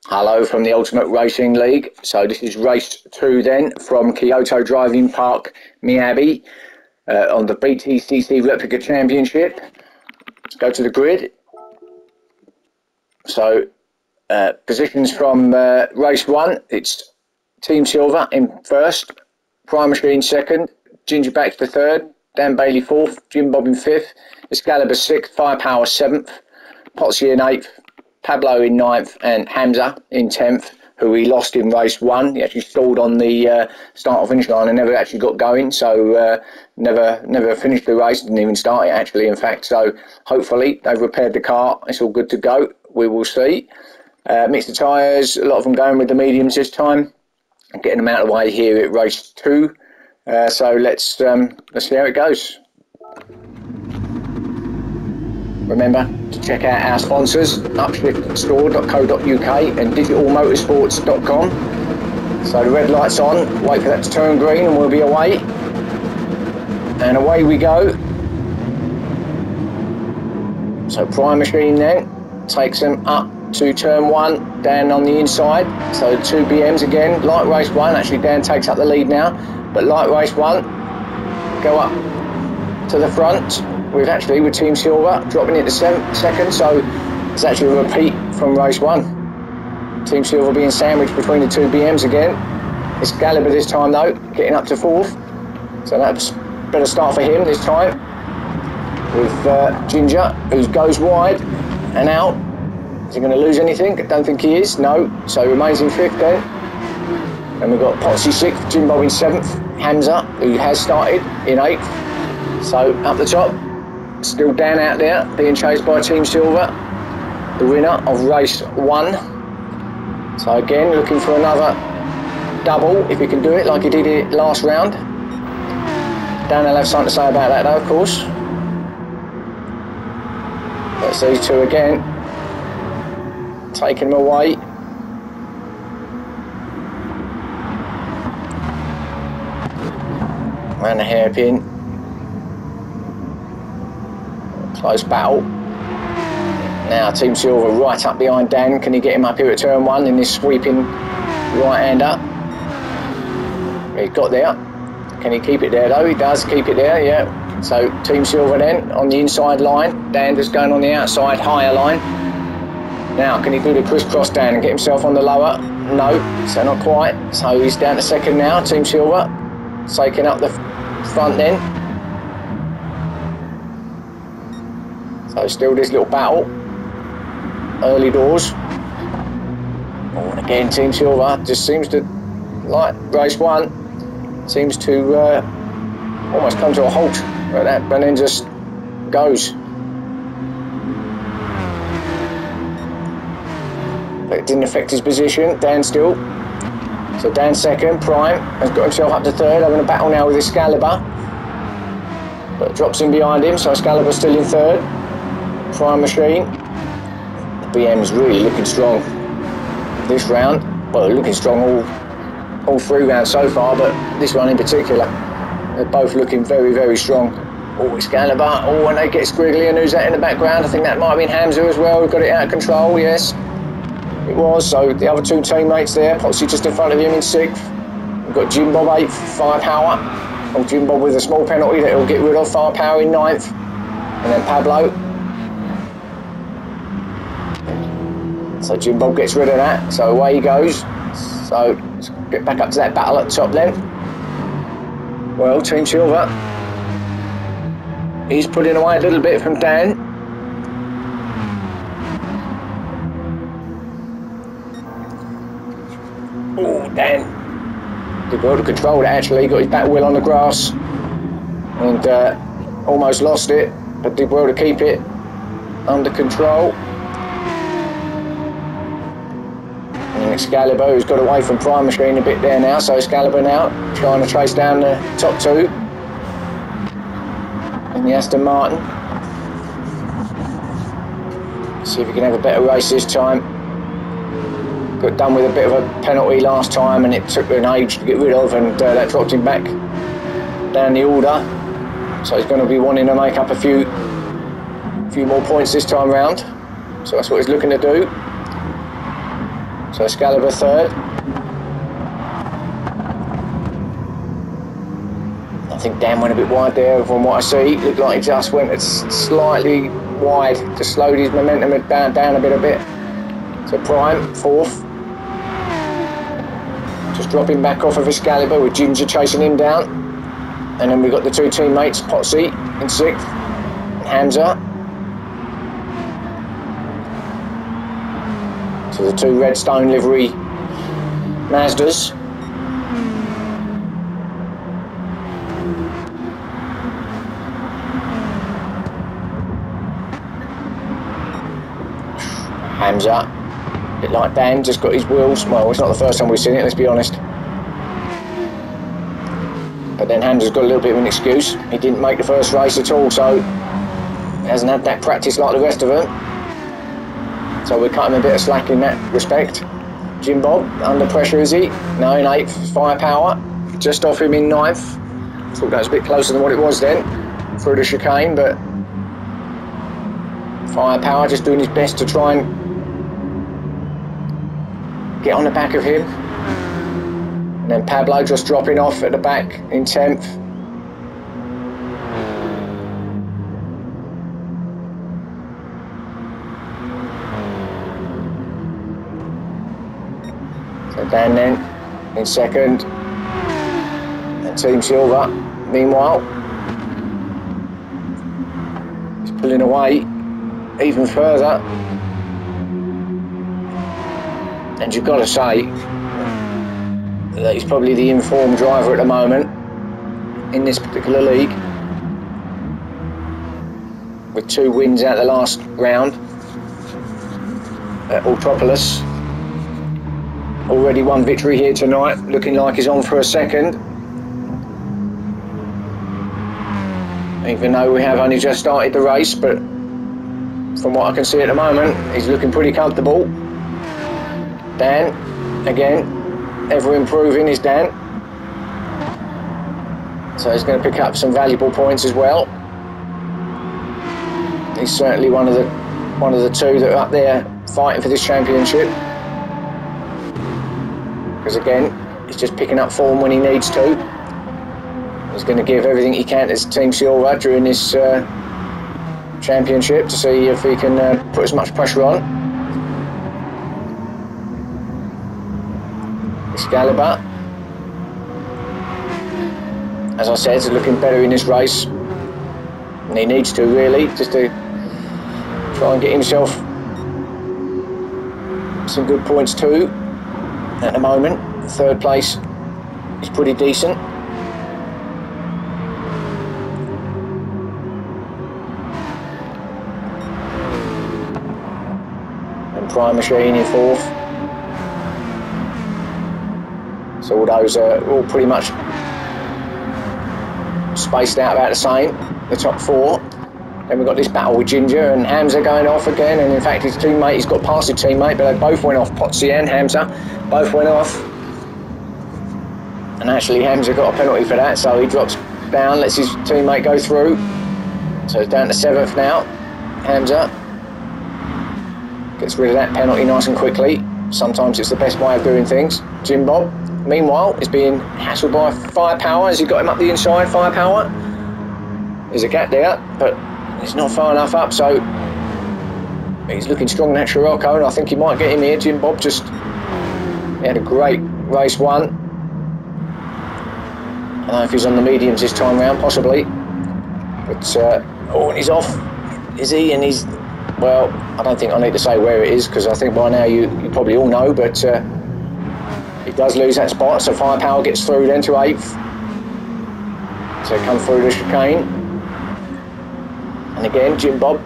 Hello from the Ultimate Racing League. So this is race 2 then from Kyoto Driving Park, Miyabi, on the BTCC Replica Championship. Let's go to the grid. So positions from race 1, it's Team Silver in first, Prime Machine second, Ginger Backs the third, Dan Bailey fourth, Jim Bob in fifth, Excalibur sixth, Firepower seventh, Potsy in eighth, Pablo in ninth, and Hamza in 10th, who we lost in race 1. He actually stalled on the start or finish line and never actually got going, so never finished the race, didn't even start it actually, in fact. So hopefully they've repaired the car, it's all good to go, we will see. Mix the tyres, a lot of them going with the mediums this time, and getting them out of the way here at race 2. So let's see how it goes. Remember to check out our sponsors, upshiftstore.co.uk and digitalmotorsports.com. So the red light's on, wait for that to turn green and we'll be away. And away we go. So Prime Machine then takes them up to turn 1, Dan on the inside. So 2 BMs again, like race 1, actually Dan takes up the lead now, but like race 1, go up to the front. With Team Silver dropping into second, so it's actually a repeat from race 1. Team Silver being sandwiched between the 2 BMs again. Excalibur this time though, getting up to 4th, so that's a better start for him this time. With Ginger, who goes wide and out. Is he going to lose anything? I don't think he is, no, so remains in 5th then. And we've got Potsy 6th, Jim Bob in 7th, Hamza, who has started, in 8th. So up the top, still Dan out there, being chased by Team Silver, the winner of race 1. So again, looking for another double, if he can do it like he did it last round. Dan will have something to say about that though, of course. That's these two again, taking them away. Around the hairpin. Close battle. Now Team Silver right up behind Dan. Can he get him up here at turn 1 in this sweeping right-hander? He got there. Can he keep it there though? He does keep it there, yeah. So Team Silver then on the inside line. Dan just going on the outside higher line. Now can he do the crisscross Dan and get himself on the lower? No, so not quite. So he's down to second now. Team Silver taking up the front then. So still this little battle, early doors. Oh, and again Team Silver just seems to, like race 1, seems to almost come to a halt like that, and then just goes. But it didn't affect his position, Dan still. So Dan second, Prime has got himself up to 3rd, having a battle now with Excalibur. But drops in behind him, so Excalibur's still in 3rd. Prime Machine, the BM's really looking strong this round. Well, looking strong all 3 rounds so far, but this one in particular, they're both looking very, very strong. Oh, Excalibur, oh, and they get squiggly, and who's that in the background? I think that might have been Hamza as well, who got it out of control, yes. It was, so the other 2 teammates there, Potsy just in front of him in 6th. We've got Jim Bob 8th, Firepower. Oh, Jim Bob with a small penalty that he'll get rid of, Firepower in 9th. And then Pablo. So Jim Bob gets rid of that, so away he goes. So let's get back up to that battle at the top then. Well, Team Silver, he's pulling away a little bit from Dan. Oh, Dan did well to control it actually, got his back wheel on the grass and almost lost it, but did well to keep it under control. Excalibur, who's got away from Prime Machine a bit there now, so Excalibur now trying to trace down the top 2 in the Aston Martin. See if he can have a better race this time. Got done with a bit of a penalty last time and it took an age to get rid of, and that dropped him back down the order. So he's going to be wanting to make up a few few more points this time round. So that's what he's looking to do. So Excalibur third. I think Dan went a bit wide there from what I see. Looked like he just went slightly wide, just slowed his momentum down a bit. So Prime, fourth. Just dropping back off of Excalibur with Ginger chasing him down. And then we've got the two teammates, Potsy in sixth, and Hamza. So the two Redstone livery Mazdas. Hamza, a bit like Dan, just got his wheels. Well, it's not the first time we've seen it, let's be honest. But then Hamza's got a little bit of an excuse. He didn't make the first race at all, so he hasn't had that practice like the rest of them. So we're cutting a bit of slack in that respect. Jim Bob, under pressure is he? No, in 8th, Firepower. Just off him in 9th. Thought that was a bit closer than what it was then, through the chicane, but Firepower just doing his best to try and get on the back of him. And then Pablo just dropping off at the back in 10th. So Dan then in second. And Team Silver, meanwhile, he's pulling away even further. And you've got to say that he's probably the informed driver at the moment in this particular league, with 2 wins out the last round at Autopolis. Already 1 victory here tonight, looking like he's on for a second, even though we have only just started the race. But from what I can see at the moment, he's looking pretty comfortable. Dan, again, ever improving is Dan. So he's going to pick up some valuable points as well. He's certainly one of the 2 that are up there fighting for this championship. Because again, he's just picking up form when he needs to. He's going to give everything he can to Team Silver during this championship to see if he can put as much pressure on. Excalibur, as I said, is looking better in this race, and he needs to really, just to try and get himself some good points too. At the moment, 3rd place is pretty decent. And Prime Machine in 4th. So all those are all pretty much spaced out about the same, the top 4. Then we've got this battle with Ginger and Hamza going off again, and in fact his teammate, he's got past his teammate, but they both went off. Potsy and Hamza both went off. And actually Hamza got a penalty for that, so he drops down, lets his teammate go through. So it's down to 7th now. Hamza gets rid of that penalty nice and quickly. Sometimes it's the best way of doing things. Jim Bob, meanwhile, is being hassled by Firepower as he got him up the inside. Firepower, there's a gap there, but he's not far enough up, so he's looking strong in that Scirocco, and I think he might get him here. Jim Bob he had a great race 1. I don't know if he's on the mediums this time round, possibly, but oh, and he's off, is he? And he's, well, I don't think I need to say where it is, because I think by now you probably all know, but he does lose that spot. So Firepower gets through then to 8th. So come through the chicane. And again, Jim Bob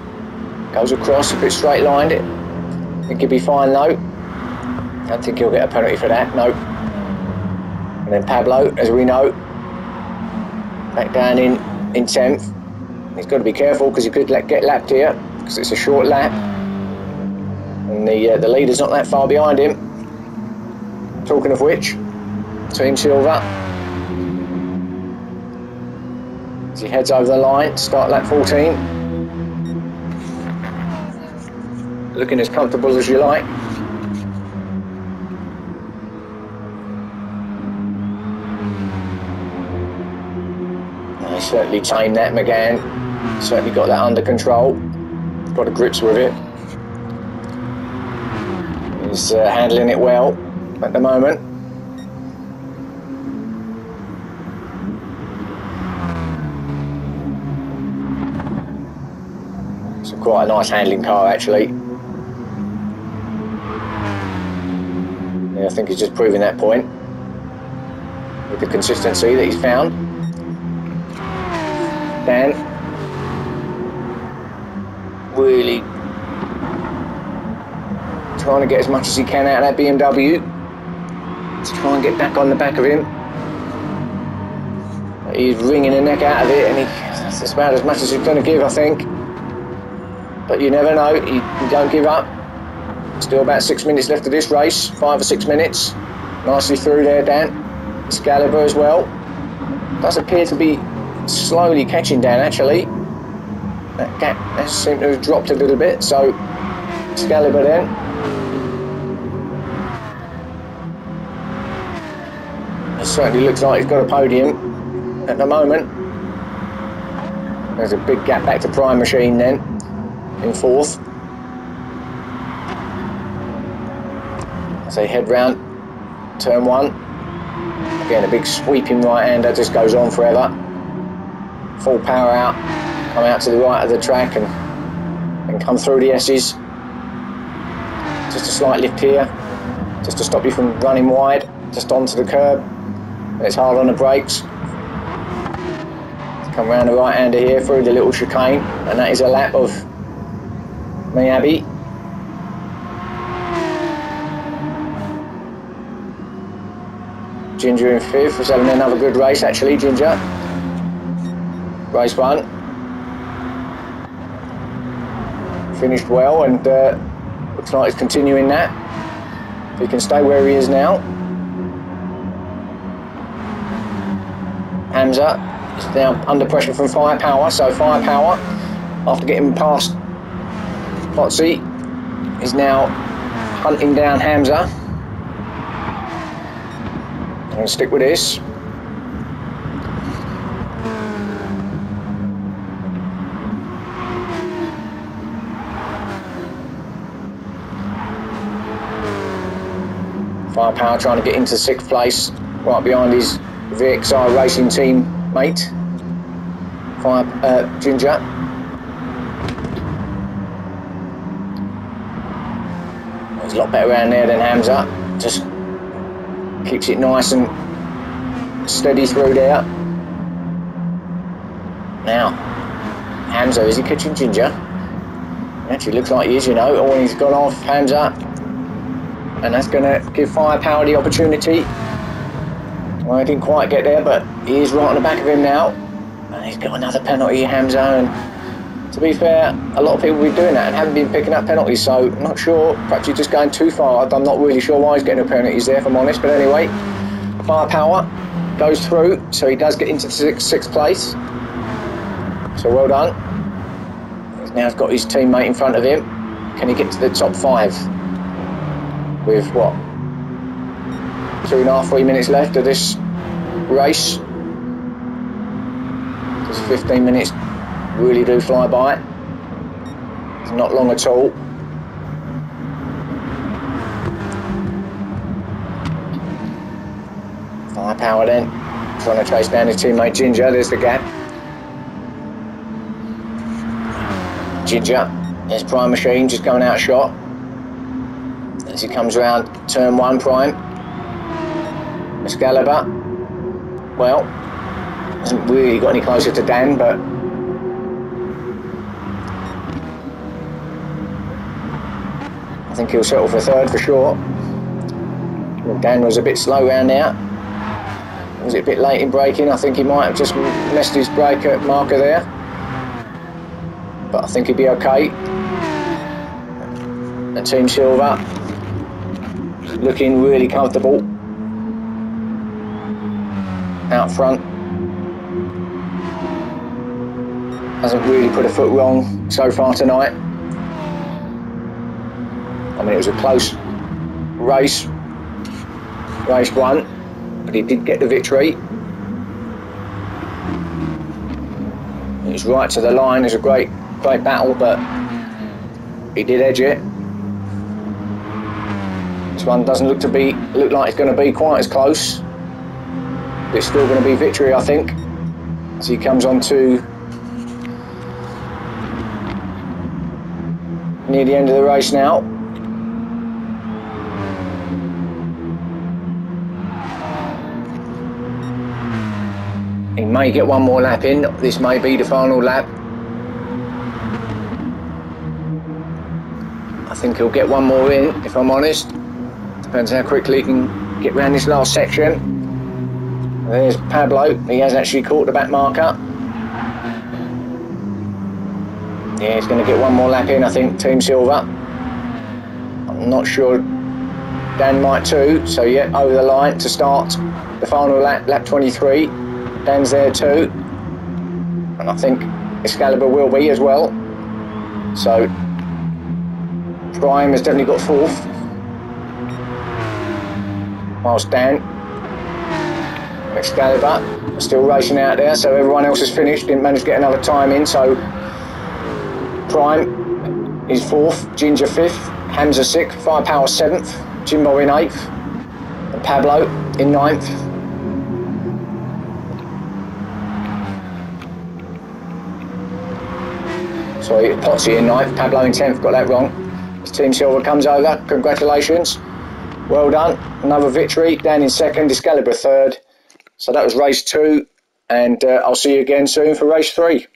goes across, a bit straight lined it. I think he'll be fine though. I don't think he'll get a penalty for that, no. And then Pablo, as we know, back down in 10th. He's got to be careful because he could get lapped here, because it's a short lap. And the leader's not that far behind him. Talking of which, Team Silver, as he heads over the line, start lap 14. Looking as comfortable as you like. Certainly tamed that, McGann. Certainly got that under control. Got a grips with it. He's handling it well at the moment. It's quite a nice handling car, actually. Yeah, I think he's just proving that point with the consistency that he's found. Dan really trying to get as much as he can out of that BMW to try and get back on the back of him. He's wringing the neck out of it, and that's about as much as he's going to give, I think. But you never know, you don't give up. Still about 6 minutes left of this race, 5 or 6 minutes. Nicely through there, Dan. Excalibur as well. Does appear to be slowly catching Dan, actually. That gap has seemed to have dropped a little bit, so Excalibur then. It certainly looks like he's got a podium at the moment. There's a big gap back to Prime Machine then, in 4th. As they head round turn 1. Again, a big sweeping right-hander just goes on forever. Full power out, come out to the right of the track and come through the S's. Just a slight lift here, just to stop you from running wide, just onto the curb. It's hard on the brakes. Come round the right-hander here through the little chicane, and that is a lap of Miyabi. Ginger in 5th, was having another good race actually, Ginger. Race 1. Finished well, and looks like he's continuing that. If he can stay where he is now. Hamza is now under pressure from Firepower, so Firepower, after getting past Potsy, is now hunting down Hamza. I'm going to stick with this. Firepower trying to get into 6th place, right behind his VXI Racing team mate, Ginger. He's a lot better around there than Hamza. Just keeps it nice and steady through there. Now, Hamza, is he catching Ginger? Actually looks like he is, you know. Oh, and he's gone off Hamza. And that's going to give Firepower the opportunity. Well, he didn't quite get there, but he is right on the back of him now. And he's got another penalty, Hamza. And to be fair, a lot of people will be doing that and haven't been picking up penalties, so I'm not sure. Perhaps he's just going too far. I'm not really sure why he's getting the penalties there, if I'm honest. But anyway, Firepower goes through, so he does get into 6th place. So well done. He's now got his teammate in front of him. Can he get to the top 5? With what? 2.5, 3 minutes left of this race. Just 15 minutes really do fly by. It's not long at all. Firepower then, trying to chase down his teammate Ginger. There's the gap. Ginger, there's Prime Machine just going out shot. As he comes around turn 1, Prime. Excalibur, well, hasn't really got any closer to Dan, but I think he'll settle for 3rd for sure. Well, Dan was a bit slow round there. Was it a bit late in braking? I think he might have just messed his brake marker there. But I think he'd be okay. And Team Silver looking really comfortable out front. Hasn't really put a foot wrong so far tonight. I mean, it was a close race, race 1, but he did get the victory. He's right to the line. It's a great battle, but he did edge it. This one doesn't look like it's going to be quite as close. But it's still going to be victory, I think. As he comes on to near the end of the race now. He may get one more lap in. This may be the final lap. I think he'll get one more in, if I'm honest. Depends how quickly he can get around this last section. There's Pablo. He has actually caught the back marker. Yeah, he's going to get one more lap in, I think, Team Silver. I'm not sure. Dan might too. So yeah, over the line to start the final lap, lap 23. Dan's there too. And I think Excalibur will be as well. So Prime has definitely got fourth. Whilst Dan, Excalibur, still racing out there. So everyone else has finished, didn't manage to get another time in. So Prime is fourth, Ginger fifth, Hamza sixth, Firepower seventh, Jimbo in eighth, and Pablo in ninth. Sorry, Potsy in ninth, Pablo in 10th, got that wrong. As Team Silver comes over, congratulations. Well done, another victory. Dan in second, Excalibur third. So that was race 2, and I'll see you again soon for race 3.